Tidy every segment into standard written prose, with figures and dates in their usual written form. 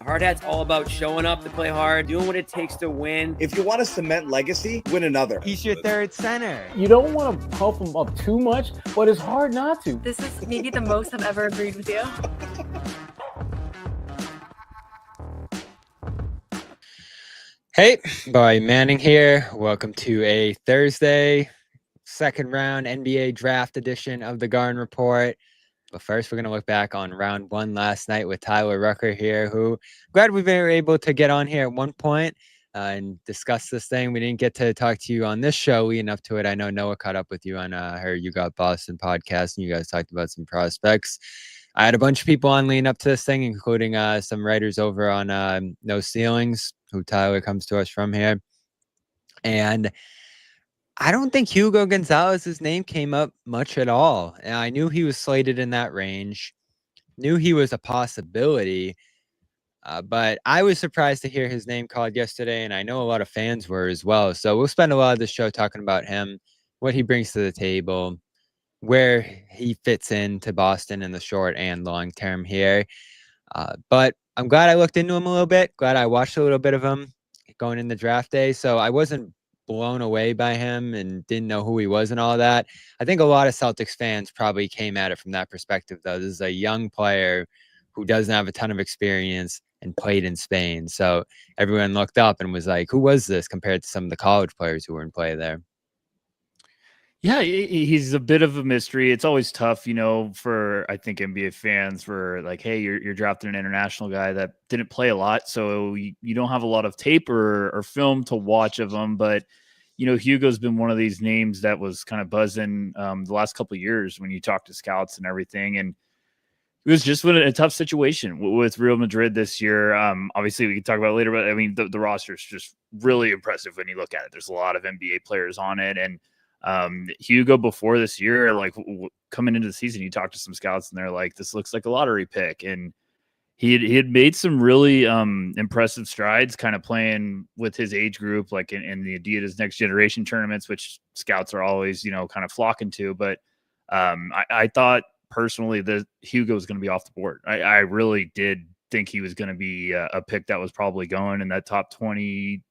Hard Hat's all about showing up to play hard, doing what it takes to win. If you want to cement legacy, win another. He's your third center. You don't want to pump him up too much, but it's hard not to. This is maybe the most I've ever agreed with you. Hey, Boy Manning here. Welcome to a Thursday, second round NBA draft edition of the Garden Report. But first, we're going to look back on round one last night with Tyler Rucker here, who glad we were able to get on here at one point and discuss this thing. We didn't get to talk to you on this show leading up to it. I know Noah caught up with you on her You Got Boston podcast, and you guys talked about some prospects. I had a bunch of people on leading up to this thing, including some writers over on No Ceilings, who Tyler comes to us from here. And I don't think Hugo Gonzalez's name came up much at all. And I knew he was slated in that range, knew he was a possibility, but I was surprised to hear his name called yesterday, and I know a lot of fans were as well. So we'll spend a lot of the show talking about him, what he brings to the table, where he fits into Boston in the short and long term here. But I'm glad I looked into him a little bit, glad I watched a little bit of him going in the draft day. So I wasn't blown away by him and didn't know who he was and all that. I think a lot of Celtics fans probably came at it from that perspective, though. This is a young player who doesn't have a ton of experience and played in Spain. So everyone looked up and was like, who was this compared to some of the college players who were in play there? Yeah, he's a bit of a mystery. It's always tough, for, I think, NBA fans for like, hey, you're drafting an international guy that didn't play a lot. So you don't have a lot of tape or film to watch of him. But, Hugo's been one of these names that was kind of buzzing the last couple of years when you talk to scouts and everything. And it was just in a tough situation with Real Madrid this year. Obviously, we can talk about it later, but I mean, the roster is just really impressive when you look at it. There's a lot of NBA players on it. And Hugo before this year, like coming into the season, you talk to some scouts and they're like, this looks like a lottery pick. And he had made some really impressive strides kind of playing with his age group, like in the Adidas Next Generation tournaments, which scouts are always, kind of flocking to. But I thought personally that Hugo was going to be off the board. I really did think he was going to be a pick that was probably going in that top 20,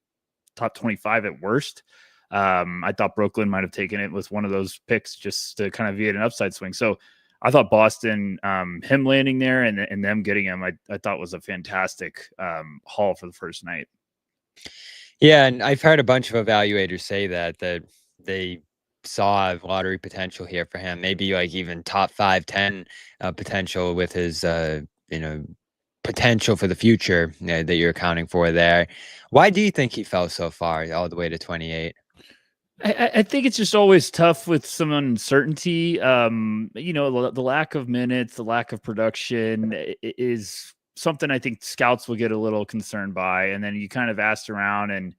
top 25 at worst. I thought Brooklyn might have taken it with one of those picks just to kind of be an upside swing. So I thought Boston, him landing there and them getting him, I thought was a fantastic haul for the first night. Yeah, and I've heard a bunch of evaluators say that they saw lottery potential here for him, maybe like even top 5-10 potential with his, potential for the future that you're accounting for there. Why do you think he fell so far all the way to 28? I think it's just always tough with some uncertainty. The lack of minutes, the lack of production is something I think scouts will get a little concerned by. And then you kind of asked around, and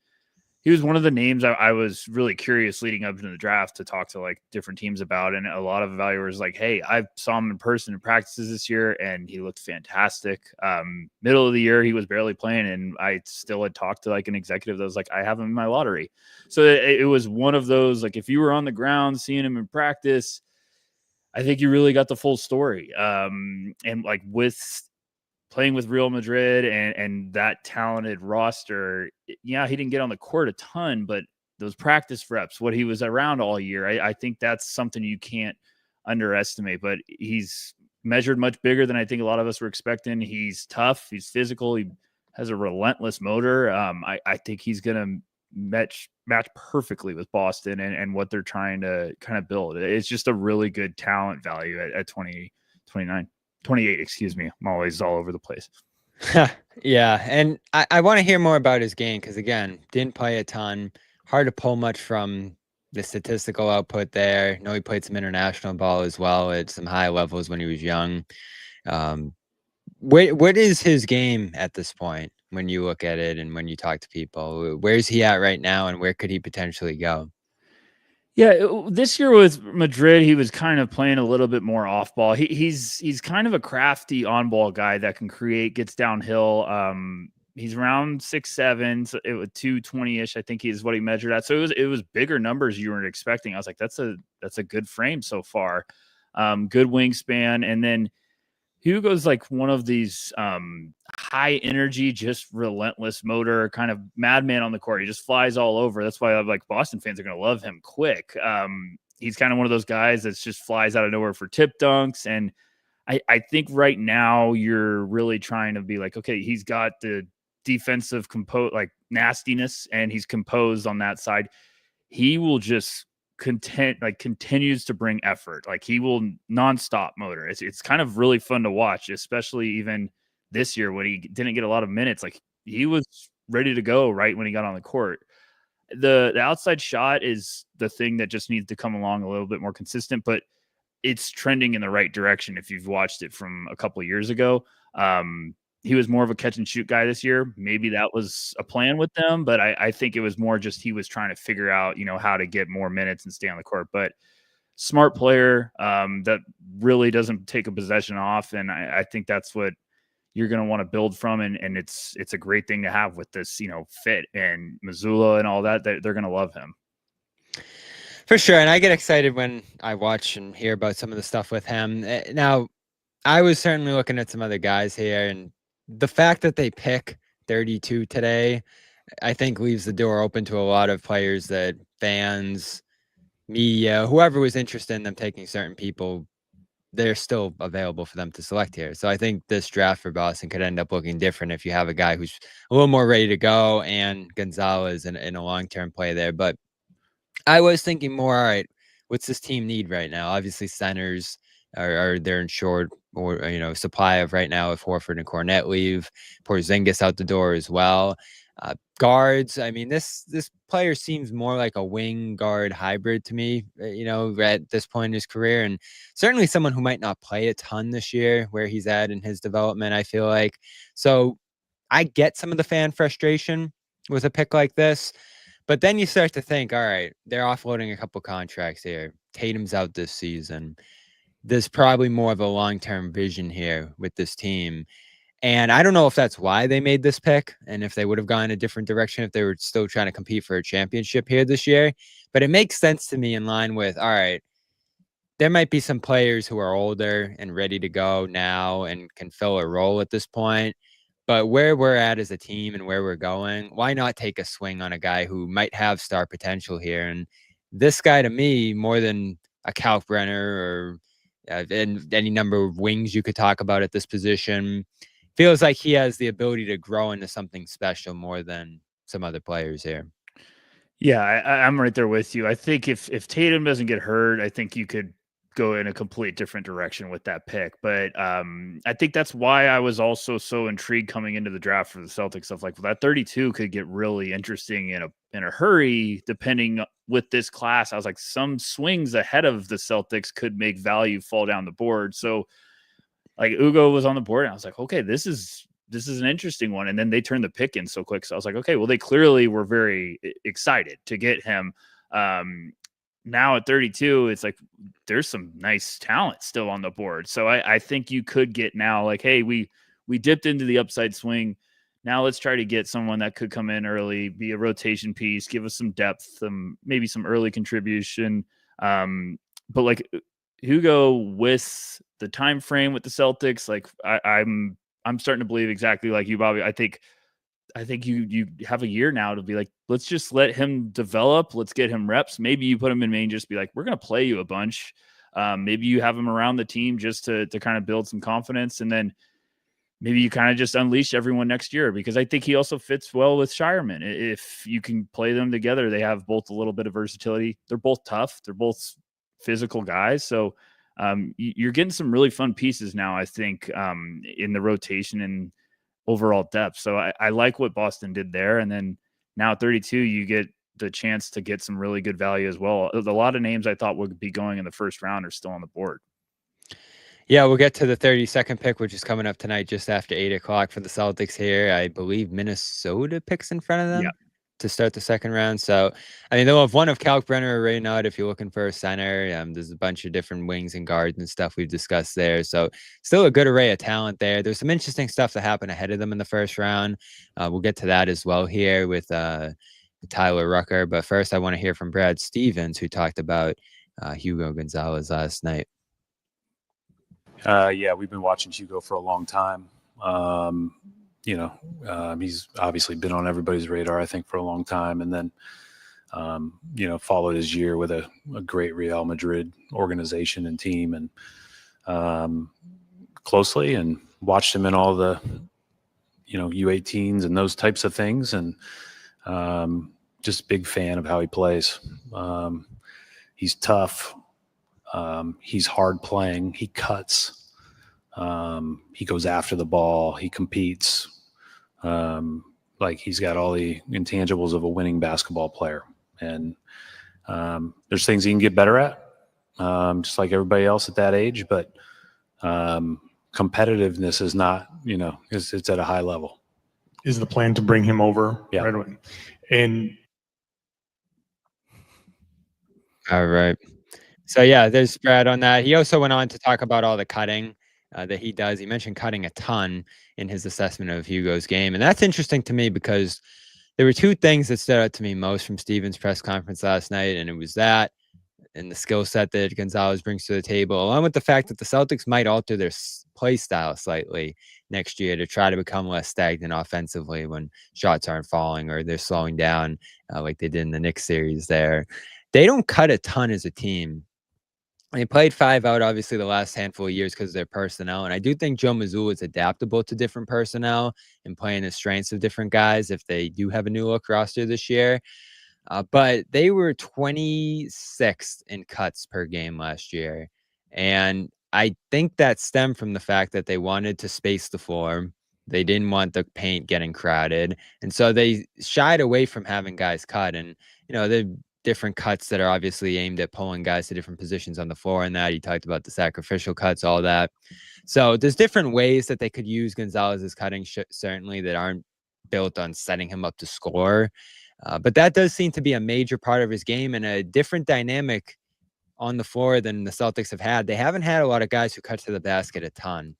he was one of the names I was really curious leading up into the draft to talk to like different teams about. And a lot of evaluators like, hey, I saw him in person in practices this year and he looked fantastic. Middle of the year, he was barely playing. And I still had talked to like an executive that was like, I have him in my lottery. So it was one of those, like if you were on the ground seeing him in practice, I think you really got the full story. And like with playing with Real Madrid and that talented roster, yeah, he didn't get on the court a ton, but those practice reps, what he was around all year, I think that's something you can't underestimate. But he's measured much bigger than I think a lot of us were expecting. He's tough. He's physical. He has a relentless motor. I think he's going to match perfectly with Boston and what they're trying to kind of build. It's just a really good talent value at 28, excuse me. I'm always all over the place. Yeah, and I want to hear more about his game because, again, didn't play a ton. Hard to pull much from the statistical output there. I know he played some international ball as well at some high levels when he was young. What is his game at this point when you look at it and when you talk to people? Where's he at right now, and where could he potentially go? Yeah, this year with Madrid, he was kind of playing a little bit more off ball. He's kind of a crafty on ball guy that can create, gets downhill. He's around 6'7", so it was 220-ish, I think is what he measured at. So it was bigger numbers you weren't expecting. I was like, that's a good frame so far. Good wingspan, and then Hugo's like one of these high energy, just relentless motor, kind of madman on the court. He just flies all over. That's why like Boston fans are going to love him quick. He's kind of one of those guys that just flies out of nowhere for tip dunks. And I think right now you're really trying to be like, okay, he's got the defensive like nastiness, and he's composed on that side. He will just continues to bring effort. Like he will nonstop motor. It's kind of really fun to watch, especially even this year when he didn't get a lot of minutes. Like he was ready to go right when he got on the court. The outside shot is the thing that just needs to come along a little bit more consistent, but it's trending in the right direction. If you've watched it from a couple of years ago, he was more of a catch and shoot guy this year. Maybe that was a plan with them, but I think it was more just he was trying to figure out, how to get more minutes and stay on the court. But smart player that really doesn't take a possession off, and I think that's what you're going to want to build from, and it's a great thing to have with this, fit and Missoula and all that. They're going to love him. For sure, and I get excited when I watch and hear about some of the stuff with him. Now, I was certainly looking at some other guys here, and the fact that they pick 32 today, I think leaves the door open to a lot of players that fans, media, whoever was interested in them taking certain people, they're still available for them to select here. So I think this draft for Boston could end up looking different if you have a guy who's a little more ready to go and Gonzalez in a long-term play there. But I was thinking more, all right, what's this team need right now? Obviously, centers are they're in short or supply of right now if Horford and Cornette leave. Porzingis out the door as well. Guards, I mean, this player seems more like a wing guard hybrid to me, at this point in his career, and certainly someone who might not play a ton this year where he's at in his development, I feel like. So I get some of the fan frustration with a pick like this, but then you start to think, all right, they're offloading a couple contracts here. Tatum's out this season. There's probably more of a long-term vision here with this team. And I don't know if that's why they made this pick and if they would have gone a different direction if they were still trying to compete for a championship here this year. But it makes sense to me in line with, all right, there might be some players who are older and ready to go now and can fill a role at this point. But where we're at as a team and where we're going, why not take a swing on a guy who might have star potential here? And this guy, to me, more than a Kalkbrenner or and any number of wings you could talk about at this position, feels like he has the ability to grow into something special more than some other players here. Yeah, I'm right there with you. I think if Tatum doesn't get hurt, I think you could go in a complete different direction with that pick. But I think that's why I was also so intrigued coming into the draft for the Celtics stuff. Like, well, that 32 could get really interesting in a hurry, depending with this class. I was like, some swings ahead of the Celtics could make value fall down the board. So like Hugo was on the board, and I was like, okay, this is an interesting one. And then they turned the pick in so quick. So I was like, okay, well, they clearly were very excited to get him. Now at 32, it's like there's some nice talent still on the board. So I think you could get now like, hey, we dipped into the upside swing. Now let's try to get someone that could come in early, be a rotation piece, give us some depth, maybe some early contribution. But like Hugo with the time frame with the Celtics, like I'm starting to believe exactly like you, Bobby. I think you have a year now to be like, let's just let him develop. Let's get him reps. Maybe you put him in Maine, just be like, we're going to play you a bunch. Maybe you have him around the team just to kind of build some confidence. And then maybe you kind of just unleash everyone next year, because I think he also fits well with Shireman. If you can play them together, they have both a little bit of versatility. They're both tough. They're both physical guys. So you're getting some really fun pieces now, I think, in the rotation and overall depth. So I like what Boston did there. And then now at 32, you get the chance to get some really good value as well. A lot of names I thought would be going in the first round are still on the board. Yeah, we'll get to the 32nd pick, which is coming up tonight just after 8 o'clock for the Celtics here. I believe Minnesota picks in front of them to start the second round. So, I mean, they'll have one of Kalkbrenner or Raynaud if you're looking for a center. There's a bunch of different wings and guards and stuff we've discussed there. So, still a good array of talent there. There's some interesting stuff that happened ahead of them in the first round. We'll get to that as well here with Tyler Rucker. But first, I want to hear from Brad Stevens, who talked about Hugo Gonzalez last night. Yeah, we've been watching Hugo for a long time. He's obviously been on everybody's radar, I think, for a long time. And then, followed his year with a great Real Madrid organization and team and closely, and watched him in all the, U18s and those types of things. And just big fan of how he plays. He's tough. He's hard playing. He cuts. He goes after the ball. He competes. He's got all the intangibles of a winning basketball player. And there's things he can get better at, just like everybody else at that age. But competitiveness is not, it's at a high level. Is the plan to bring him over? Yeah. Right away? And All right. So yeah, there's Brad on that. He also went on to talk about all the cutting that he does. He mentioned cutting a ton in his assessment of Hugo's game. And that's interesting to me because there were two things that stood out to me most from Steven's press conference last night. And it was that and the skill set that Gonzalez brings to the table, along with the fact that the Celtics might alter their play style slightly next year to try to become less stagnant offensively when shots aren't falling or they're slowing down like they did in the Knicks series there. They don't cut a ton as a team. They played 5 out, obviously, the last handful of years because of their personnel. And I do think Joe Mazzulla is adaptable to different personnel and playing the strengths of different guys if they do have a new look roster this year. But they were 26th in cuts per game last year. And I think that stemmed from the fact that they wanted to space the floor. They didn't want the paint getting crowded. And so they shied away from having guys cut. And, the different cuts that are obviously aimed at pulling guys to different positions on the floor and that. He talked about the sacrificial cuts, all that. So there's different ways that they could use Gonzalez's cutting, certainly, that aren't built on setting him up to score. But that does seem to be a major part of his game and a different dynamic on the floor than the Celtics have had. They haven't had a lot of guys who cut to the basket a ton.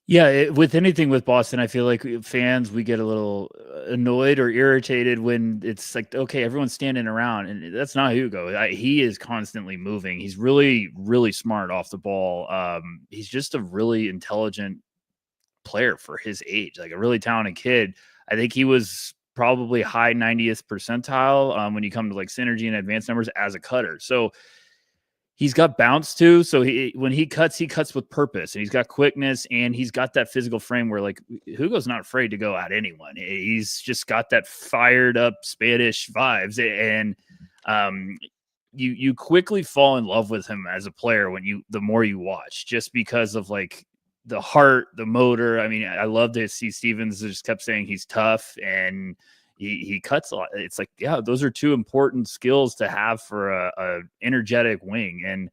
Yeah, with anything with Boston, I feel like fans, we get a little annoyed or irritated when it's like, okay, everyone's standing around, and that's not Hugo. He is constantly moving. He's really, really smart off the ball. He's just a really intelligent player for his age, like a really talented kid. I think he was probably high 90th percentile when you come to like synergy and advanced numbers as a cutter. So he's got bounce too. So when he cuts with purpose, and he's got quickness, and he's got that physical frame where like Hugo's not afraid to go at anyone. He's just got that fired up Spanish vibes, and you quickly fall in love with him as a player the more you watch, just because of like the heart, the motor. I mean, I love to see Stevens just kept saying he's tough and he cuts a lot. It's like, yeah, those are two important skills to have for a energetic wing. And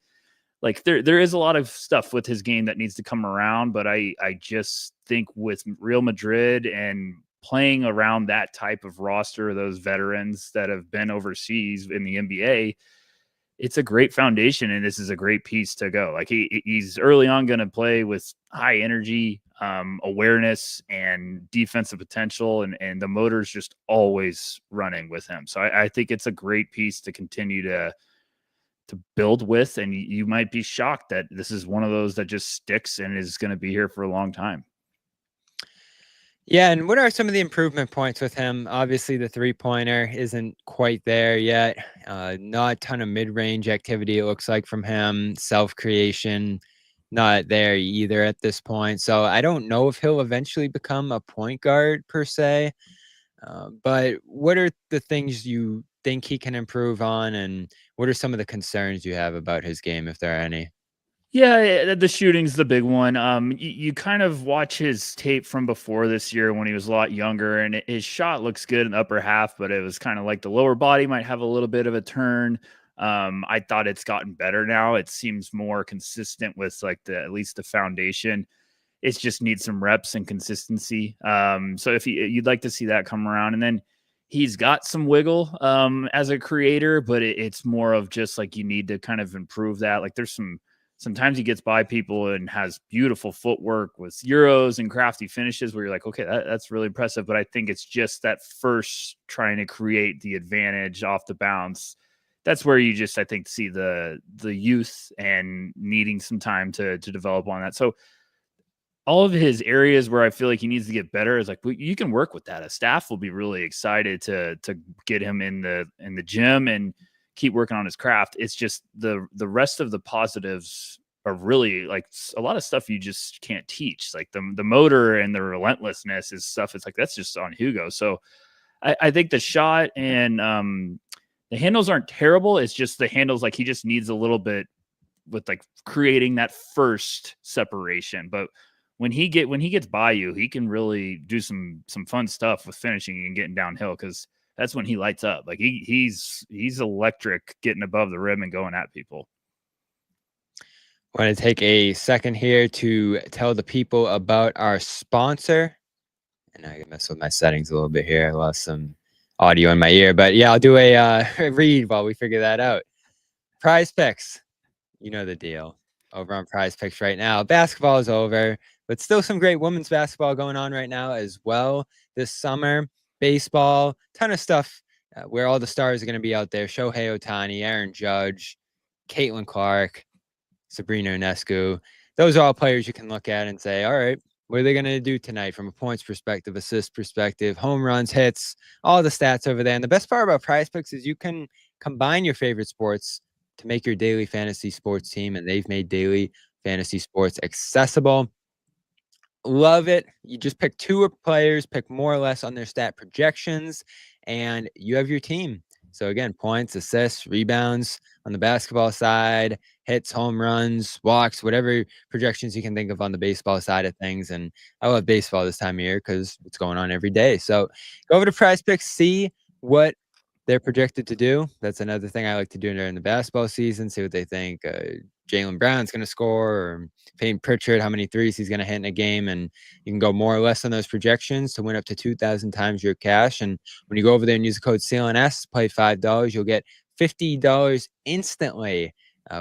like there is a lot of stuff with his game that needs to come around, but I just think with Real Madrid and playing around that type of roster, those veterans that have been overseas in the NBA, it's a great foundation, and this is a great piece to go. Like he's early on going to play with high energy, awareness, and defensive potential, and the motor's just always running with him. So I think it's a great piece to continue to build with, and you might be shocked that this is one of those that just sticks and is going to be here for a long time. Yeah, and what are some of the improvement points with him? Obviously, the three-pointer isn't quite there yet. Not a ton of mid-range activity, it looks like, from him. Self-creation, not there either at this point. So I don't know if he'll eventually become a point guard, per se. But what are the things you think he can improve on, and what are some of the concerns you have about his game, if there are any? Yeah, the shooting's the big one. You kind of watch his tape from before this year when he was a lot younger, and his shot looks good in the upper half, but it was kind of like the lower body might have a little bit of a turn. I thought it's gotten better now. It seems more consistent with like at least the foundation. It just needs some reps and consistency. So if you'd like to see that come around, and then he's got some wiggle as a creator, but it's more of just like you need to kind of improve that. Like sometimes he gets by people and has beautiful footwork with Euros and crafty finishes where you're like, okay, that's really impressive. But I think it's just that first trying to create the advantage off the bounce that's where you just, I think, see the youth and needing some time to develop on that. So all of his areas where I feel like he needs to get better is like, well, you can work with that. A staff will be really excited to get him in the gym and keep working on his craft. It's just the rest of the positives are really like a lot of stuff you just can't teach. Like the motor and the relentlessness is stuff. It's like, that's just on Hugo. So I think the shot and the handles aren't terrible. It's just the handles, like he just needs a little bit with like creating that first separation. But when he gets by you, he can really do some fun stuff with finishing and getting downhill, because that's when he lights up. Like he's electric getting above the rim and going at people. I want to take a second here to tell the people about our sponsor. And I mess with my settings a little bit here. I lost some audio in my ear, but yeah, I'll do a read while we figure that out. PrizePicks, you know the deal. Over on PrizePicks right now, basketball is over, but still some great women's basketball going on right now as well this summer. Baseball, ton of stuff where all the stars are going to be out there. Shohei Ohtani, Aaron Judge, Caitlin Clark, Sabrina Ionescu. Those are all players you can look at and say, all right, what are they going to do tonight from a points perspective, assist perspective, home runs, hits, all the stats over there. And the best part about PrizePicks is you can combine your favorite sports to make your daily fantasy sports team, and they've made daily fantasy sports accessible. Love it. You just pick two players, pick more or less on their stat projections, and you have your team. So again, points, assists, rebounds on the basketball side, hits, home runs, walks, whatever projections you can think of on the baseball side of things. And I love baseball this time of year because it's going on every day. So go over to PrizePicks, see what they're projected to do. That's another thing I like to do during the basketball season, see what they think Jaylen Brown's going to score, or Peyton Pritchard, how many threes he's going to hit in a game. And you can go more or less on those projections to win up to 2,000 times your cash. And when you go over there and use the code CLNS, play $5, you'll get $50 instantly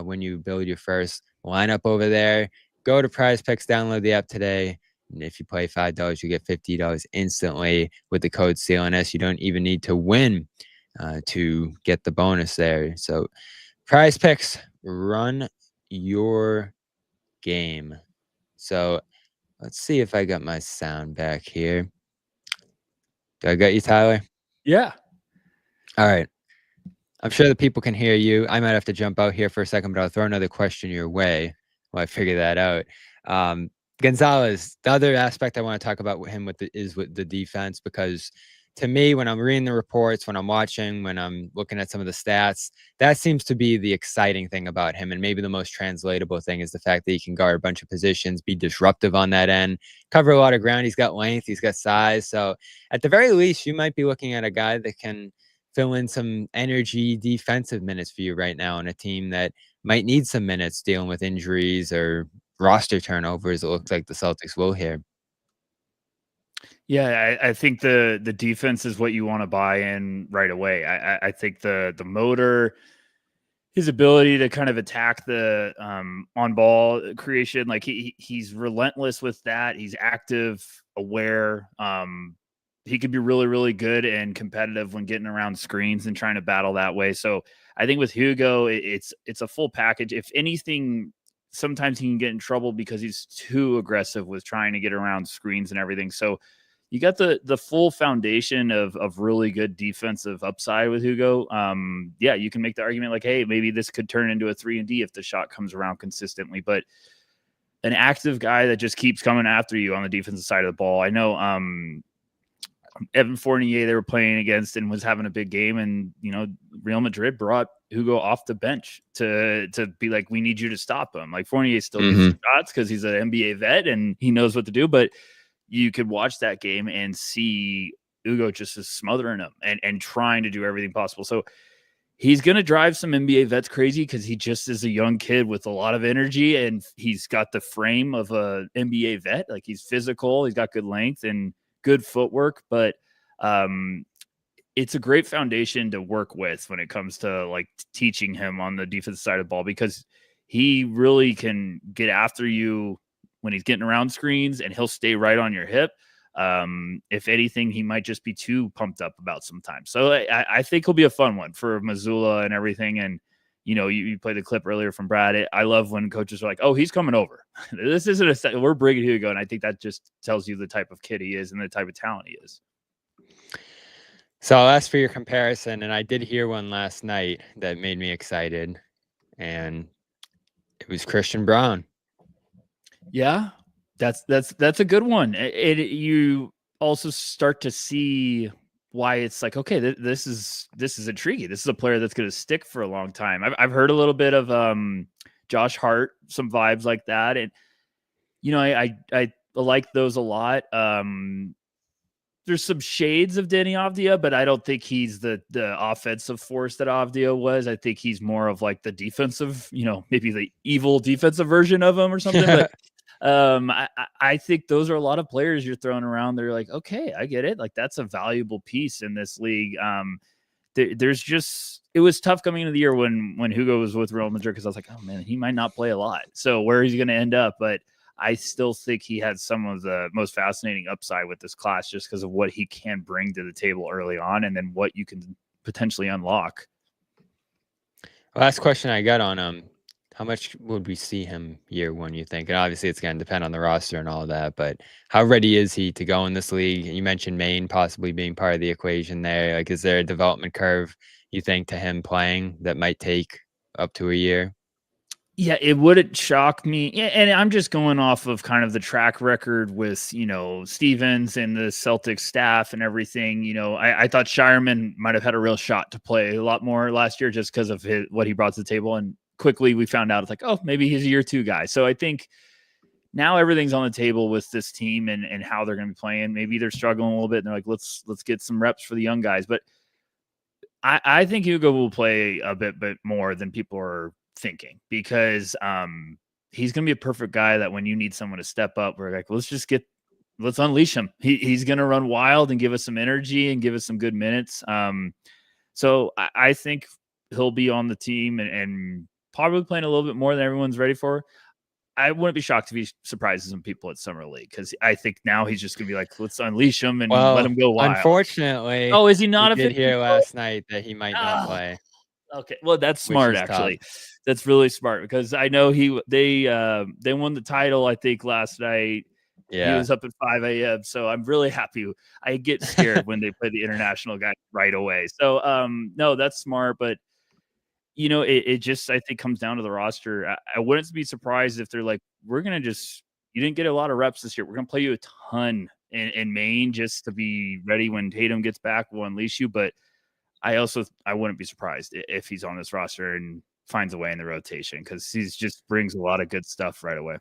when you build your first lineup over there. Go to PrizePicks, download the app today. And if you play $5, you get $50 instantly with the code CLNS. You don't even need to win to get the bonus there. So PrizePicks, run your game. So let's see if I got my sound back here. Do I got you, Tyler? Yeah. All right. I'm sure the people can hear you. I might have to jump out here for a second, but I'll throw another question your way while I figure that out. Gonzalez, the other aspect I want to talk about with him is with the defense, because to me, when I'm reading the reports, when I'm watching, when I'm looking at some of the stats, that seems to be the exciting thing about him. And maybe the most translatable thing is the fact that he can guard a bunch of positions, be disruptive on that end, cover a lot of ground. He's got length, he's got size. So at the very least, you might be looking at a guy that can fill in some energy defensive minutes for you right now on a team that might need some minutes dealing with injuries or roster turnovers. It looks like the Celtics will here. Yeah, I think the defense is what you want to buy in right away. I think the motor, his ability to kind of attack the on ball creation, like he's relentless with that. He's active, aware. He could be really, really good and competitive when getting around screens and trying to battle that way. So I think with Hugo, it's a full package. If anything, sometimes he can get in trouble because he's too aggressive with trying to get around screens and everything. So you got the full foundation of really good defensive upside with Hugo. Yeah, you can make the argument like, hey, maybe this could turn into a 3-and-D if the shot comes around consistently. But an active guy that just keeps coming after you on the defensive side of the ball. I know Evan Fournier they were playing against and was having a big game, and Real Madrid brought Hugo off the bench to be like, we need you to stop him. Like Fournier still gets shots because he's an NBA vet and he knows what to do, but you could watch that game and see Hugo just is smothering him and trying to do everything possible. So he's going to drive some NBA vets crazy because he just is a young kid with a lot of energy, and he's got the frame of a NBA vet. Like he's physical, he's got good length and good footwork, but it's a great foundation to work with when it comes to like teaching him on the defensive side of the ball, because he really can get after you when he's getting around screens, and he'll stay right on your hip. If anything, he might just be too pumped up about sometimes. So I think he'll be a fun one for Missoula and everything. And, you played the clip earlier from Brad. I love when coaches are like, oh, he's coming over. This isn't we're bringing Hugo. And I think that just tells you the type of kid he is and the type of talent he is. So I'll ask for your comparison, and I did hear one last night that made me excited, and it was Christian Braun. Yeah, that's a good one. You also start to see why it's like, okay, this is intriguing. This is a player that's going to stick for a long time. I've heard a little bit of Josh Hart, some vibes like that, and I like those a lot. There's some shades of Denny Avdia, but I don't think he's the offensive force that Avdia was. I think he's more of like the defensive, maybe the evil defensive version of him or something. But I think those are a lot of players you're throwing around. They're like, okay, I get it. Like that's a valuable piece in this league. It was tough coming into the year when Hugo was with Real Madrid, because I was like, oh man, he might not play a lot. So where is he going to end up? But I still think he had some of the most fascinating upside with this class, just because of what he can bring to the table early on, and then what you can potentially unlock. Last question I got on him. How much would we see him year one, you think? And obviously it's going to depend on the roster and all that, but how ready is he to go in this league? You mentioned Maine possibly being part of the equation there. Like, is there a development curve, you think, to him playing that might take up to a year? Yeah, it wouldn't shock me. And I'm just going off of kind of the track record with, Stevens and the Celtics staff and everything. I thought Shireman might have had a real shot to play a lot more last year just because of what he brought to the table. And quickly we found out it's like, oh, maybe he's a year two guy. So I think now everything's on the table with this team and how they're going to be playing. Maybe they're struggling a little bit and they're like, let's get some reps for the young guys. But I think Hugo will play a bit more than people are thinking, because he's going to be a perfect guy that when you need someone to step up, we're like, let's unleash him. He's going to run wild and give us some energy and give us some good minutes. So I think he'll be on the team and probably playing a little bit more than everyone's ready for. I wouldn't be shocked if he surprises some people at Summer League, because I think now he's just going to be like, let's unleash him and let him go wild. Unfortunately, is he not? I did hear last night that he might not play. Okay, well, that's smart, actually. Tough. That's really smart, because I know they won the title, I think, last night. Yeah, he was up at 5 a.m. So I'm really happy. I get scared when they play the international guy right away. So no, that's smart, but it just, I think, comes down to the roster. I wouldn't be surprised if they're like, you didn't get a lot of reps this year. We're gonna play you a ton in Maine just to be ready when Tatum gets back. We'll unleash you, but I wouldn't be surprised if he's on this roster and finds a way in the rotation, because he just brings a lot of good stuff right away.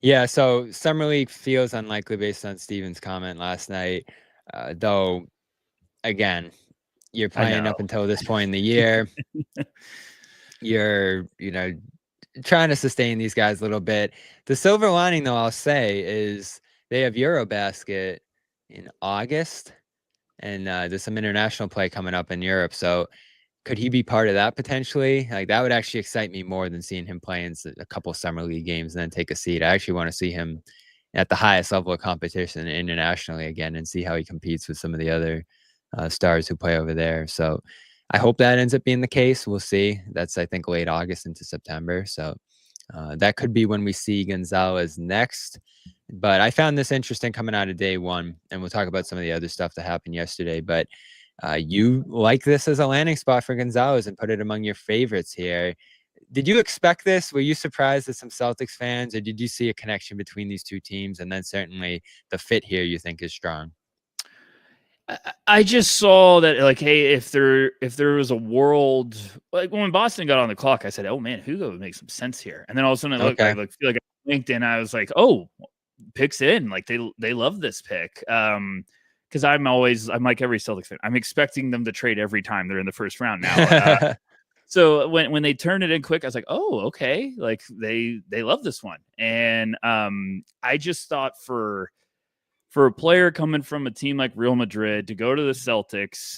Yeah, so Summer League feels unlikely based on Steven's comment last night. Though, again, you're playing up until this point in the year. You're, trying to sustain these guys a little bit. The silver lining, though, I'll say, is they have Eurobasket in August. And there's some international play coming up in Europe. So could he be part of that potentially? Like, that would actually excite me more than seeing him play in a couple Summer League games and then take a seat. I actually want to see him at the highest level of competition internationally again and see how he competes with some of the other stars who play over there. So I hope that ends up being the case. We'll see. That's, I think, late August into September. So that could be when we see Gonzalez next. But I found this interesting coming out of day one, and we'll talk about some of the other stuff that happened yesterday. But you like this as a landing spot for Gonzalez and put it among your favorites here. Did you expect this? Were you surprised as some Celtics fans, or did you see a connection between these two teams? And then certainly the fit here you think is strong. I just saw that, like, hey, if there was a world, like when Boston got on the clock, I said, oh man, Hugo would make some sense here. And then all of a sudden I feel like I linked in. I was like, oh, picks in, like they love this pick. Because I'm like every Celtics fan, I'm expecting them to trade every time they're in the first round now. So when they turned it in quick, I was like, oh, okay, like they love this one. And I just thought for a player coming from a team like Real Madrid to go to the Celtics,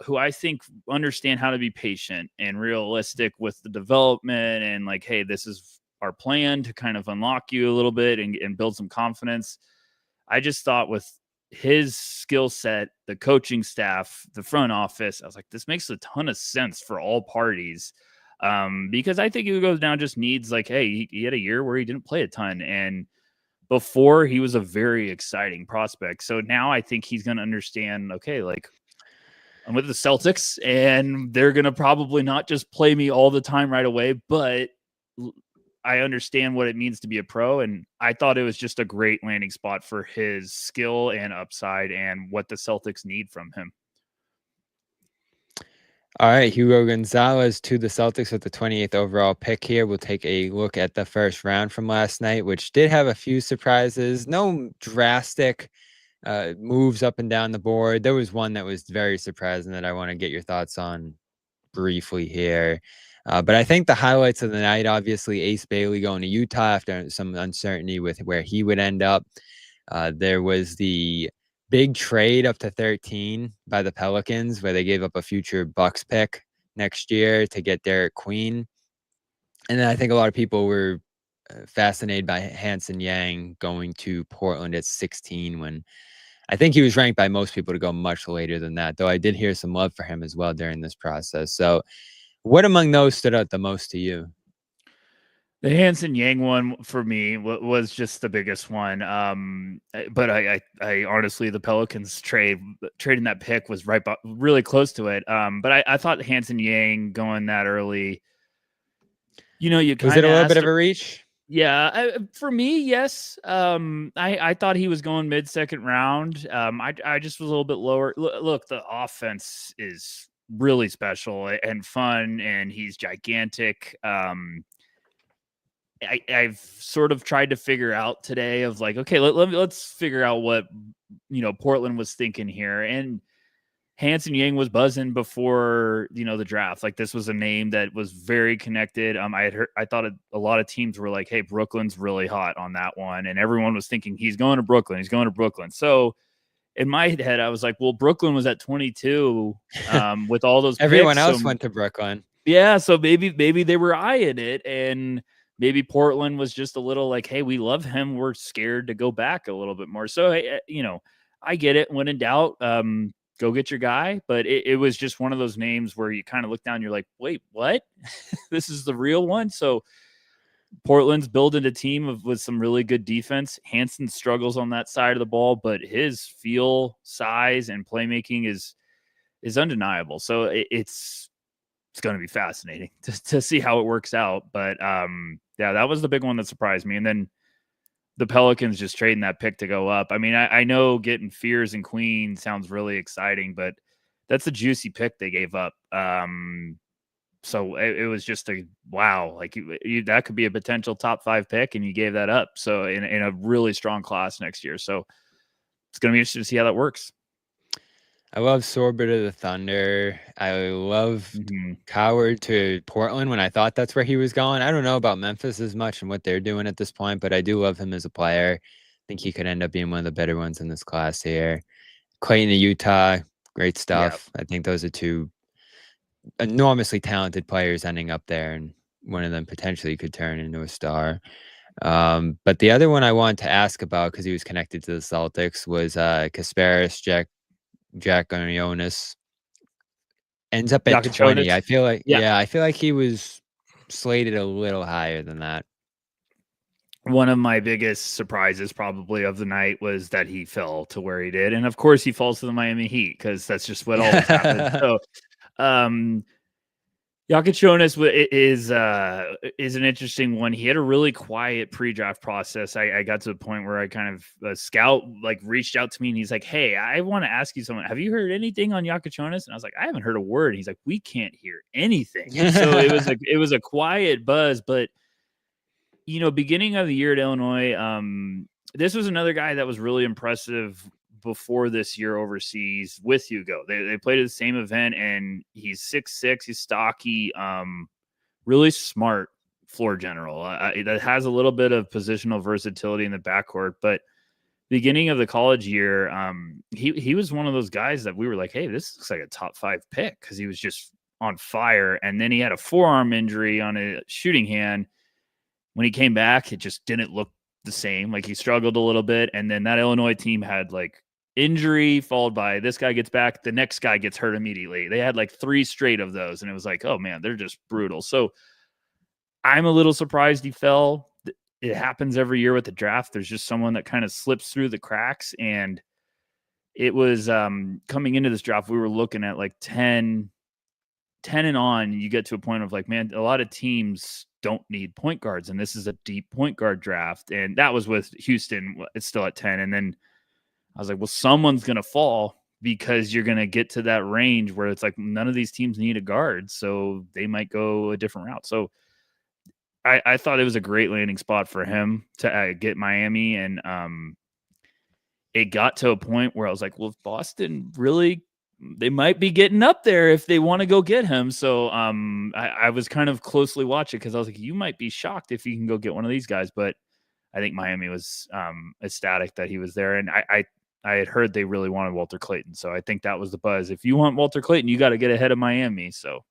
who I think understand how to be patient and realistic with the development, and like, hey, this is our plan to kind of unlock you a little bit and build some confidence. I just thought with his skill set, the coaching staff, the front office, I was like, this makes a ton of sense for all parties. Because I think Hugo now just needs like, hey, he had a year where he didn't play a ton, and before he was a very exciting prospect. So now I think he's going to understand, okay, like I'm with the Celtics and they're going to probably not just play me all the time right away, but I understand what it means to be a pro. And I thought it was just a great landing spot for his skill and upside and what the Celtics need from him. All right, Hugo Gonzalez to the Celtics with the 28th overall pick here. We'll take a look at the first round from last night, which did have a few surprises. No drastic moves up and down the board. There was one that was very surprising that I want to get your thoughts on briefly here. But I think the highlights of the night, obviously, Ace Bailey going to Utah after some uncertainty with where he would end up. There was the big trade up to 13 by the Pelicans, where they gave up a future Bucks pick next year to get Derek Queen. And then I think a lot of people were fascinated by Hanson Yang going to Portland at 16, when I think he was ranked by most people to go much later than that, though I did hear some love for him as well during this process. So what among those stood out the most to you? The Hanson Yang one for me was just the biggest one. But I honestly, the Pelicans trading that pick was really close to it. But I thought Hanson Yang going that early, you know, was it a little bit of a reach? Yeah, for me, yes. I thought he was going mid-second round. I just was a little bit lower. Look, the offense is really special and fun, and he's gigantic. I've sort of tried to figure out today of like, okay, let's figure out what, you know, Portland was thinking here. And Hanson Yang was buzzing before, you know, the draft. Like, this was a name that was very connected. I thought a lot of teams were like, hey, Brooklyn's really hot on that one. And everyone was thinking he's going to Brooklyn. He's going to Brooklyn. So in my head, I was like, well, Brooklyn was at 22 with all those Everyone picks, else so, went to Brooklyn. Yeah. So maybe they were eyeing it, and maybe Portland was just a little like, hey, we love him. We're scared to go back a little bit more. So, you know, I get it. When in doubt, go get your guy. But it was just one of those names where you kind of look down, you're like, wait, what? This is the real one. So Portland's building a team with some really good defense. Hanson struggles on that side of the ball, but his feel, size, and playmaking is undeniable. So it's going to be fascinating to see how it works out. But yeah, that was the big one that surprised me. And then the Pelicans just trading that pick to go up. I mean, I know getting Fears and Queen sounds really exciting, but that's a juicy pick they gave up. So it was just a wow. Like that could be a potential top 5 pick, and you gave that up. So in a really strong class next year. So it's going to be interesting to see how that works. I love Sorber to the Thunder. I love Coward to Portland when I thought that's where he was going. I don't know about Memphis as much and what they're doing at this point, but I do love him as a player. I think he could end up being one of the better ones in this class here. Clayton to Utah, great stuff. Yep. I think those are two enormously talented players ending up there, and one of them potentially could turn into a star. But the other one I wanted to ask about, because he was connected to the Celtics, was Kasparis Jack ends up at 20. I feel like I feel like he was slated a little higher than that. One of my biggest surprises probably of the night was that he fell to where he did. And of course he falls to the Miami Heat, because that's just what always happens. So Jonas is an interesting one. He had a really quiet pre-draft process. I got to the point where I kind of a scout like reached out to me, and he's like, hey, I want to ask you something. Have you heard anything on Jonas? And I was like, I haven't heard a word. And he's like, we can't hear anything. And so it was a quiet buzz, but you know, beginning of the year at Illinois, this was another guy that was really impressive before this year overseas with Hugo. They played at the same event, and he's 6'6", he's stocky, really smart floor general that has a little bit of positional versatility in the backcourt. But beginning of the college year, he was one of those guys that we were like, hey, this looks like a top 5 pick, because he was just on fire. And then he had a forearm injury on a shooting hand. When he came back, it just didn't look the same. Like he struggled a little bit, and then that Illinois team had like injury followed by this guy gets back, the next guy gets hurt immediately. They had like 3 straight of those, and it was like, oh man, they're just brutal. So I'm a little surprised he fell. It happens every year with the draft. There's just someone that kind of slips through the cracks, and it was coming into this draft, we were looking at like 10 and on. You get to a point of like, man, a lot of teams don't need point guards, and this is a deep point guard draft. And that was with Houston. It's still at 10. And then I was like, well, someone's going to fall because you're going to get to that range where it's like none of these teams need a guard, so they might go a different route. So I thought it was a great landing spot for him to get Miami. And it got to a point where I was like, well, if Boston really, they might be getting up there if they want to go get him. So I was kind of closely watching because I was like, you might be shocked if you can go get one of these guys. But I think Miami was ecstatic that he was there. And I had heard they really wanted Walter Clayton. So I think that was the buzz. If you want Walter Clayton, you got to get ahead of Miami. So.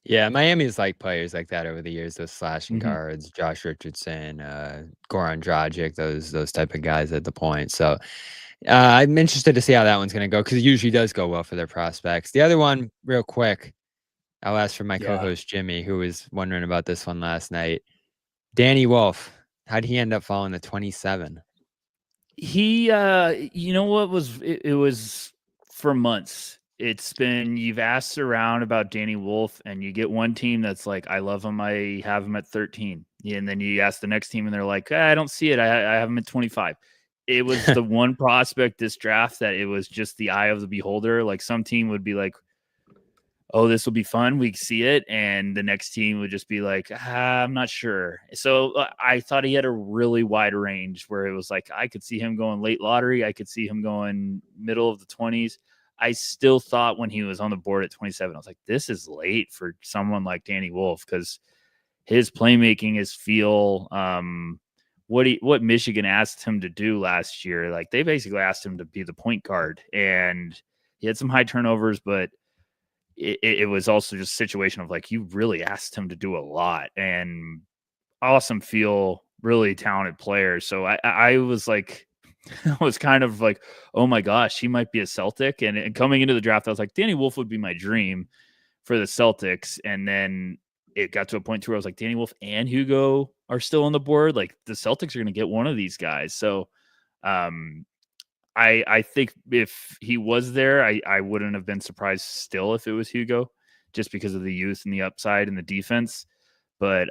Yeah, Miami's like players like that over the years, those slashing guards, Josh Richardson, Goran Dragic, those type of guys at the point. So I'm interested to see how that one's going to go because it usually does go well for their prospects. The other one, real quick, I'll ask for my co-host Jimmy, who was wondering about this one last night. Danny Wolf, how'd he end up falling to 27? He, you know what was it was for months. It's been, you've asked around about Danny Wolf, and you get one team that's like, I love him, I have him at 13. And then you ask the next team, and they're like, I don't see it. I have him at 25. It was the one prospect this draft that it was just the eye of the beholder. Like some team would be like, oh, this will be fun, we see it. And the next team would just be like, I'm not sure. So I thought he had a really wide range where it was like, I could see him going late lottery. I could see him going middle of the 20s. I still thought when he was on the board at 27, I was like, this is late for someone like Danny Wolf because his playmaking, his feel, what Michigan asked him to do last year. Like they basically asked him to be the point guard, and he had some high turnovers, but it was also just a situation of like, you really asked him to do a lot, and awesome feel, really talented player. So I was like, I was kind of like, oh my gosh, he might be a Celtic. And coming into the draft, I was like, Danny Wolf would be my dream for the Celtics. And then it got to a point where I was like, Danny Wolf and Hugo are still on the board. Like the Celtics are going to get one of these guys. So I think if he was there, I wouldn't have been surprised still if it was Hugo, just because of the youth and the upside and the defense. But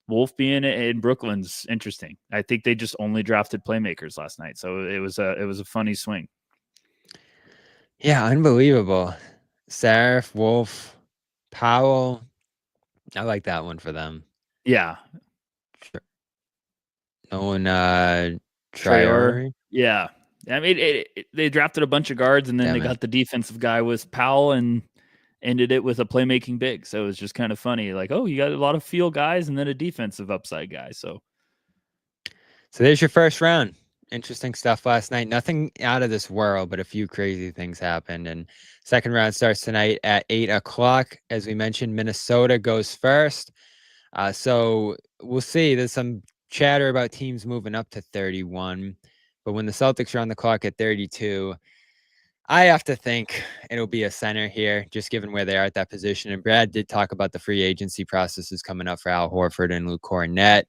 Wolf being in Brooklyn's interesting. I think they just only drafted playmakers last night, so it was a funny swing. Yeah, unbelievable. Sarif, Wolf, Powell. I like that one for them. Yeah. No one, Traore. Yeah. I mean, they drafted a bunch of guards, and then they got the defensive guy with Powell and ended it with a playmaking big. So it was just kind of funny. Like, oh, you got a lot of field guys and then a defensive upside guy. So there's your first round. Interesting stuff last night. Nothing out of this world, but a few crazy things happened. And second round starts tonight at 8 o'clock. As we mentioned, Minnesota goes first. So we'll see. There's some chatter about teams moving up to 31. But when the Celtics are on the clock at 32, I have to think it'll be a center here, just given where they are at that position. And Brad did talk about the free agency processes coming up for Al Horford and Luke Cornett.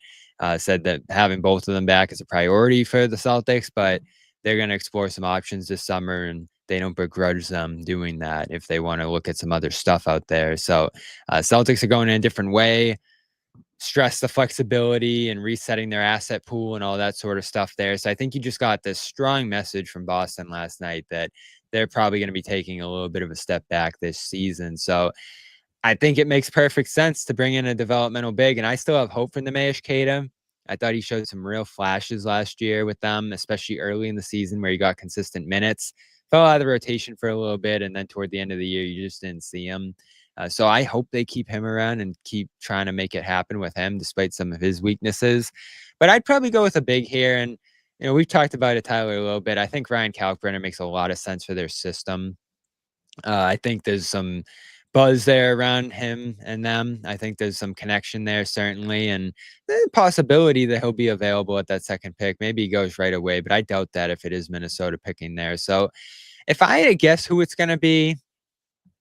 Said that having both of them back is a priority for the Celtics, but they're going to explore some options this summer, and they don't begrudge them doing that if they want to look at some other stuff out there. So Celtics are going in a different way, stress the flexibility and resetting their asset pool and all that sort of stuff there. So I think you just got this strong message from Boston last night that they're probably going to be taking a little bit of a step back this season. So I think it makes perfect sense to bring in a developmental big, and I still have hope for Nemesh Keita. I thought he showed some real flashes last year with them, especially early in the season where he got consistent minutes. Fell out of the rotation for a little bit, and then toward the end of the year, you just didn't see him. So I hope they keep him around and keep trying to make it happen with him, despite some of his weaknesses. But I'd probably go with a big here. And, you know, we've talked about it, Tyler, a little bit. I think Ryan Kalkbrenner makes a lot of sense for their system. I think there's some buzz there around him and them. I think there's some connection there, certainly, and the possibility that he'll be available at that second pick. Maybe he goes right away, but I doubt that if it is Minnesota picking there. So if I had to guess who it's going to be,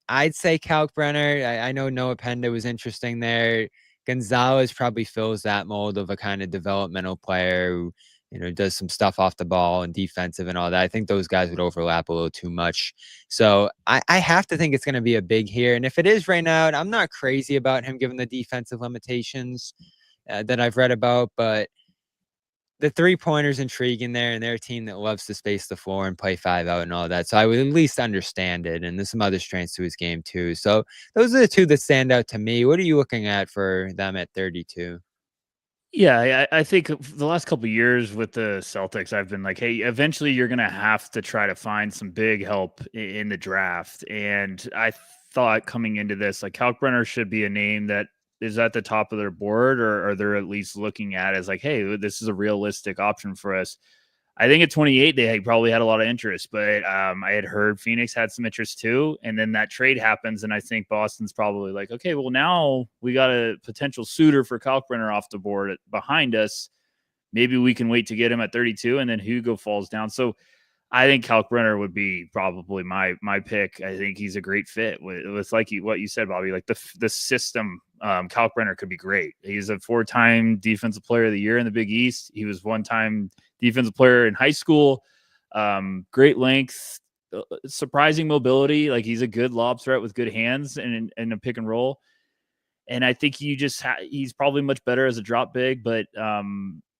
I'd say Kalkbrenner. I know Noah Penda was interesting there. Gonzalez probably fills that mold of a kind of developmental player who, does some stuff off the ball and defensive and all that. I think those guys would overlap a little too much. So I have to think it's going to be a big here. And if it is right now, I'm not crazy about him given the defensive limitations that I've read about, but the 3-pointer's intriguing there, and they're a team that loves to space the floor and play 5 out and all that. So I would at least understand it. And there's some other strengths to his game too. So those are the two that stand out to me. What are you looking at for them at 32? Yeah, I think the last couple of years with the Celtics, I've been like, hey, eventually you're going to have to try to find some big help in the draft. And I thought coming into this, like Kalkbrenner should be a name that is at the top of their board, or they're at least looking at as like, hey, this is a realistic option for us. I think at 28, they probably had a lot of interest, but I had heard Phoenix had some interest too. And then that trade happens. And I think Boston's probably like, okay, well, now we got a potential suitor for Kalkbrenner off the board behind us. Maybe we can wait to get him at 32, and then Hugo falls down. So I think Kalkbrenner would be probably my pick. I think he's a great fit with like what you said, Bobby, like the system. Kalkbrenner could be great. He's a 4-time defensive player of the year in the Big East. He was 1-time defensive player in high school. Great length, surprising mobility. Like he's a good lob threat with good hands and a pick and roll. And I think he's probably much better as a drop big, but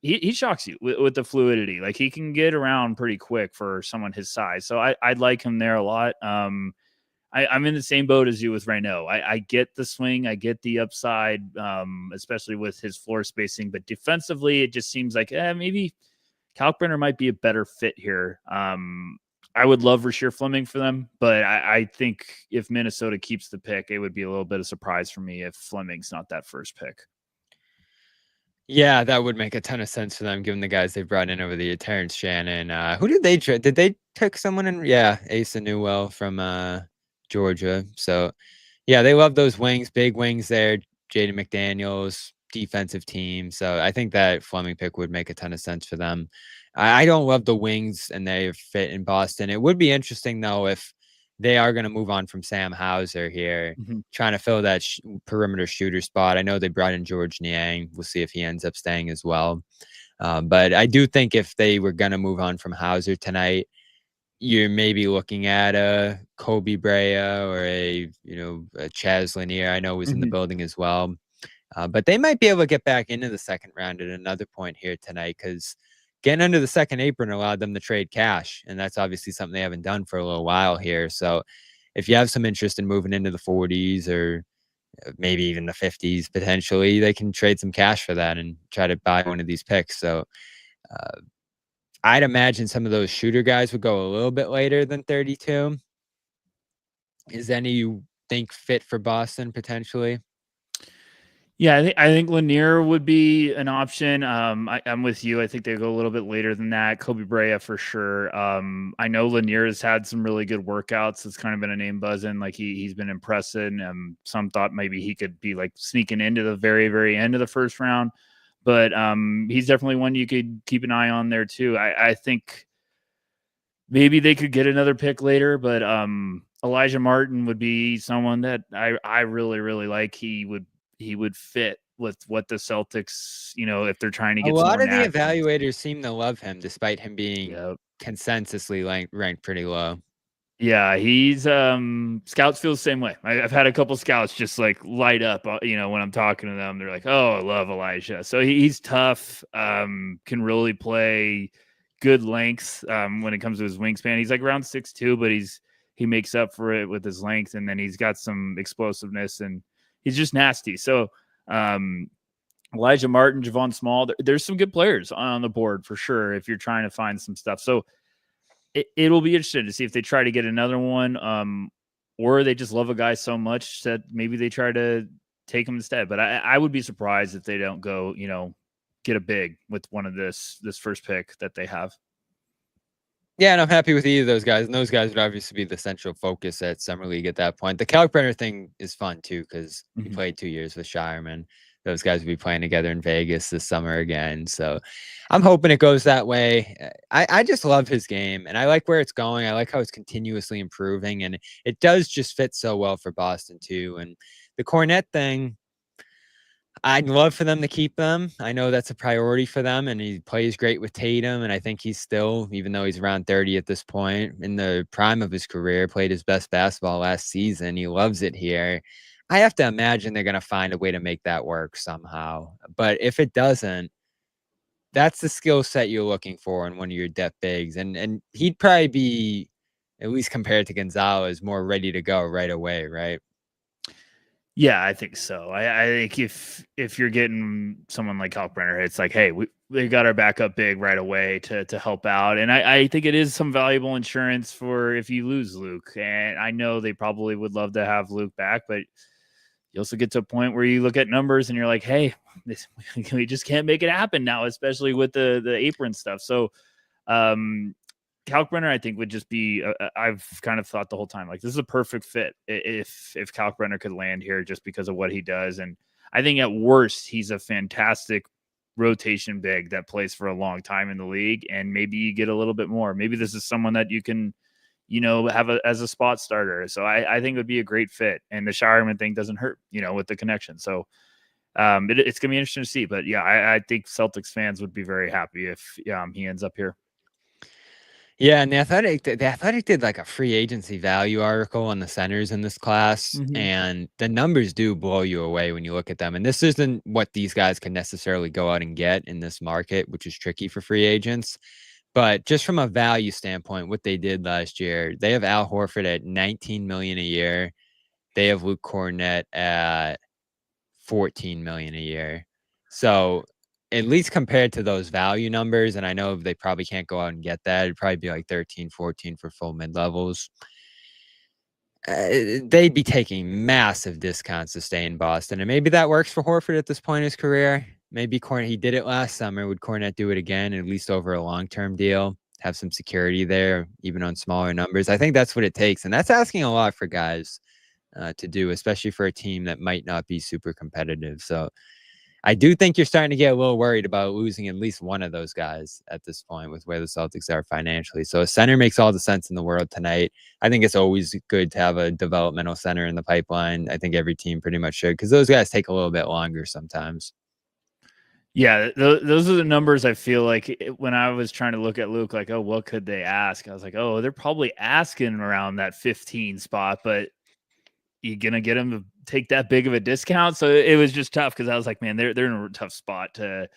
he shocks you with the fluidity. Like he can get around pretty quick for someone his size. So I'd like him there a lot. I'm in the same boat as you with Reynaud. I get the swing. I get the upside, especially with his floor spacing. But defensively, it just seems like maybe Kalkbrenner might be a better fit here. I would love Rasheer Fleming for them, but I think if Minnesota keeps the pick, it would be a little bit of surprise for me if Fleming's not that first pick. Yeah, that would make a ton of sense for them, given the guys they brought in over the year. Terrence Shannon. Who did they trade? Did they pick someone in? Yeah, Asa Newell from Georgia. So, yeah, they love those wings, big wings there. Jaden McDaniels, defensive team. So I think that Fleming pick would make a ton of sense for them. I don't love the wings, and they fit in Boston. It would be interesting, though, if they are going to move on from Sam Hauser here, trying to fill that perimeter shooter spot. I know they brought in George Niang. We'll see if he ends up staying as well. But I do think if they were going to move on from Hauser tonight, you're maybe looking at a Kobe Brea or a Chaz Lanier. I know was in the building as well. But they might be able to get back into the second round at another point here tonight, because getting under the second apron allowed them to trade cash. And that's obviously something they haven't done for a little while here. So if you have some interest in moving into the 40s or maybe even the 50s, potentially, they can trade some cash for that and try to buy one of these picks. So I'd imagine some of those shooter guys would go a little bit later than 32. Is any you think fit for Boston potentially? Yeah, I think Lanier would be an option. I'm with you. I think they go a little bit later than that. Kobe Brea for sure. I know Lanier has had some really good workouts. It's kind of been a name buzzing. Like he's been impressive. Some thought maybe he could be like sneaking into the very, very end of the first round. But he's definitely one you could keep an eye on there too. I think maybe they could get another pick later, but Elijah Martin would be someone that I really, really like. He would fit with what the Celtics, if they're trying to get a lot of the national evaluators seem to love him, despite him being consensusly ranked pretty low. Yeah, he's scouts feel the same way. I've had a couple scouts just like light up, when I'm talking to them. They're like, "Oh, I love Elijah." So he's tough, can really play good length when it comes to his wingspan. He's like around 6'2", but he makes up for it with his length, and then he's got some explosiveness, and he's just nasty. So Elijah Martin, Javon Small, there's some good players on the board for sure if you're trying to find some stuff. So it'll be interesting to see if they try to get another one, or they just love a guy so much that maybe they try to take him instead. But I would be surprised if they don't go, get a big with one of this first pick that they have. Yeah, and I'm happy with either of those guys. And those guys would obviously be the central focus at Summer League at that point. The Kalkbrenner thing is fun too, because he played 2 years with Shireman. Those guys will be playing together in Vegas this summer again. So I'm hoping it goes that way. I just love his game, and I like where it's going. I like how it's continuously improving, and it does just fit so well for Boston too. And the Cornet thing, I'd love for them to keep them. I know that's a priority for them, and he plays great with Tatum. And I think he's still, even though he's around 30 at this point, in the prime of his career, played his best basketball last season. He loves it here. I have to imagine they're going to find a way to make that work somehow. But if it doesn't, that's the skill set you're looking for in one of your depth bigs. And he'd probably be, at least compared to Gonzalez, more ready to go right away, right? Yeah, I think so. I think if you're getting someone like Kalkbrenner, it's like, hey, they got our backup big right away to help out. And I think it is some valuable insurance for if you lose Luke. And I know they probably would love to have Luke back, but you also get to a point where you look at numbers and you're like, hey, we just can't make it happen now, especially with the apron stuff. So Kalkbrenner, I think, would just be, I've kind of thought the whole time, like, this is a perfect fit if Kalkbrenner could land here just because of what he does. And I think at worst, he's a fantastic rotation big that plays for a long time in the league. And maybe you get a little bit more. Maybe this is someone that you can, have as a spot starter. So I think it would be a great fit. And the Shireman thing doesn't hurt, with the connection. So it's going to be interesting to see. But yeah, I think Celtics fans would be very happy if he ends up here. Yeah, and the Athletic did like a free agency value article on the centers in this class, and the numbers do blow you away when you look at them. And this isn't what these guys can necessarily go out and get in this market, which is tricky for free agents. But just from a value standpoint, what they did last year, they have Al Horford at $19 million a year. They have Luke Cornet at $14 million a year. So at least compared to those value numbers, and I know they probably can't go out and get that. It'd probably be like 13, 14 for full mid-levels. They'd be taking massive discounts to stay in Boston. And maybe that works for Horford at this point in his career. Maybe Cornet, he did it last summer. Would Cornet do it again, at least over a long-term deal? Have some security there, even on smaller numbers. I think that's what it takes. And that's asking a lot for guys to do, especially for a team that might not be super competitive. So I do think you're starting to get a little worried about losing at least one of those guys at this point with where the Celtics are financially. So a center makes all the sense in the world tonight. I think it's always good to have a developmental center in the pipeline. I think every team pretty much should, because those guys take a little bit longer sometimes. Yeah, those are the numbers I feel like when I was trying to look at Luke, like, oh, what could they ask? I was like, oh, they're probably asking around that 15 spot, but you gonna get them to take that big of a discount? So it was just tough because I was like, man, they're in a tough spot to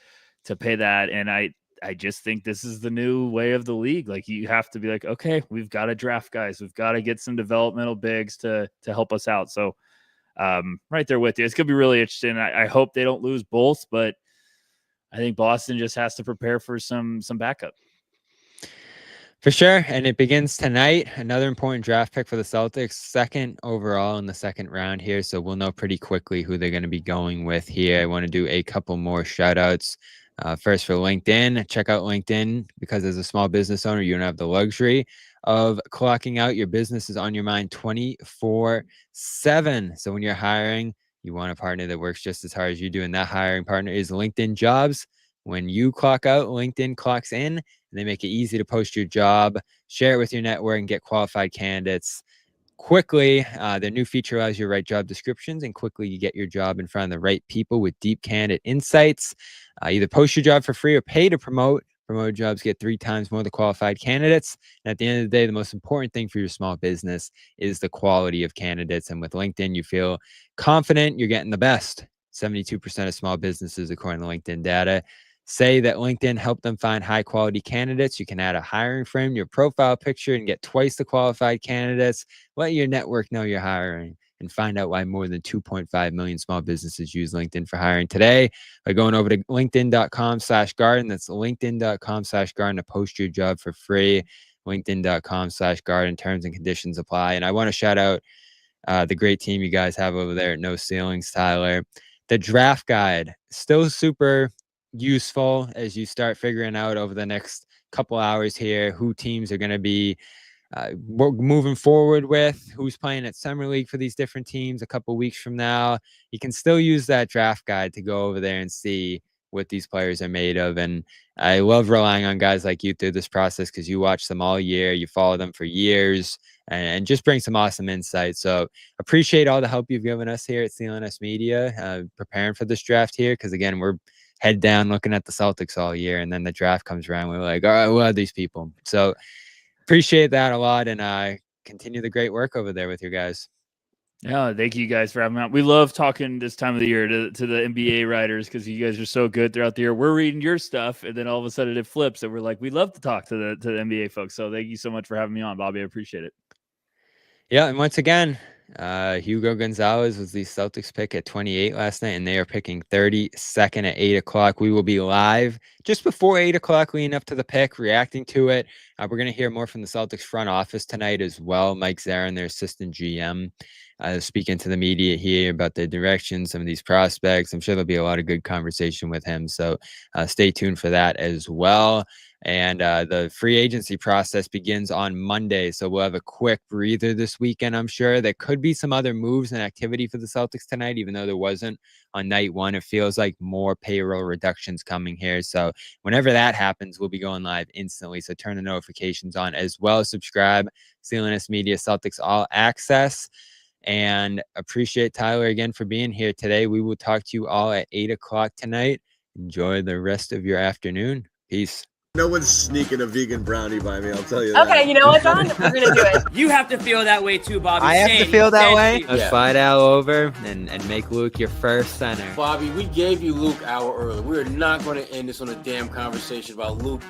pay that. And I just think this is the new way of the league. Like, you have to be like, okay, we've got to draft guys, we've got to get some developmental bigs to help us out. So right there with you. It's gonna be really interesting. I hope they don't lose both, but I think Boston just has to prepare for some backup. For sure. And it begins tonight. Another important draft pick for the Celtics, second overall in the second round here. So we'll know pretty quickly who they're going to be going with here. I want to do a couple more shout outs. First, for LinkedIn, check out LinkedIn, because as a small business owner, you don't have the luxury of clocking out. Your business is on your mind 24/7. So when you're hiring, you want a partner that works just as hard as you do. And that hiring partner is LinkedIn Jobs. When you clock out, LinkedIn clocks in, and they make it easy to post your job, share it with your network, and get qualified candidates quickly. Their new feature allows you to write job descriptions, and quickly you get your job in front of the right people with deep candidate insights. Either post your job for free or pay to promote. Promoted jobs get 3 times more the qualified candidates. And at the end of the day, the most important thing for your small business is the quality of candidates. And with LinkedIn, you feel confident you're getting the best. 72% of small businesses, according to LinkedIn data, say that LinkedIn helped them find high quality candidates. You can add a hiring frame, your profile picture, and get twice the qualified candidates. Let your network know you're hiring, and find out why more than 2.5 million small businesses use LinkedIn for hiring today by going over to linkedin.com/garden. That's linkedin.com/garden to post your job for free. linkedin.com/garden. Terms and conditions apply. And I want to shout out the great team you guys have over there at No Ceilings, Tyler. The draft guide, still super useful as you start figuring out over the next couple hours here who teams are going to be moving forward with, who's playing at Summer League for these different teams a couple weeks from now. You can still use that draft guide to go over there and see what these players are made of. And I love relying on guys like you through this process because you watch them all year, you follow them for years, and just bring some awesome insight. So appreciate all the help you've given us here at CLNS Media, preparing for this draft here. Because again, we're head down looking at the Celtics all year, and then the draft comes around. We're like, all right, what are these people? So appreciate that a lot, and continue the great work over there with your guys. Yeah, thank you guys for having me on. We love talking this time of the year to the NBA writers because you guys are so good throughout the year. We're reading your stuff, and then all of a sudden it flips, and we're like, we love to talk to the NBA folks. So thank you so much for having me on, Bobby. I appreciate it. Yeah, and once again, Hugo Gonzalez was the Celtics pick at 28 last night, and they are picking 32nd at 8 o'clock. We will be live just before 8 o'clock leading up to the pick, reacting to it. We're going to hear more from the Celtics front office tonight as well. Mike Zarin, their assistant GM, speaking to the media here about the direction, some of these prospects. I'm sure there'll be a lot of good conversation with him. So stay tuned for that as well. And the free agency process begins on Monday. So we'll have a quick breather this weekend, I'm sure. There could be some other moves and activity for the Celtics tonight, even though there wasn't on night one. It feels like more payroll reductions coming here. So whenever that happens, we'll be going live instantly. So turn the notifications on as well. Subscribe, CLNS Media Celtics All Access. And appreciate Tyler again for being here today. We will talk to you all at 8 o'clock tonight. Enjoy the rest of your afternoon. Peace. No one's sneaking a vegan brownie by me, I'll tell you that. Okay, you know what, John? We're going to do it. You have to feel that way too, Bobby. I have to feel that way. Let's Slide Al over and make Luke your first center. Bobby, we gave you Luke an hour early. We're not going to end this on a damn conversation about Luke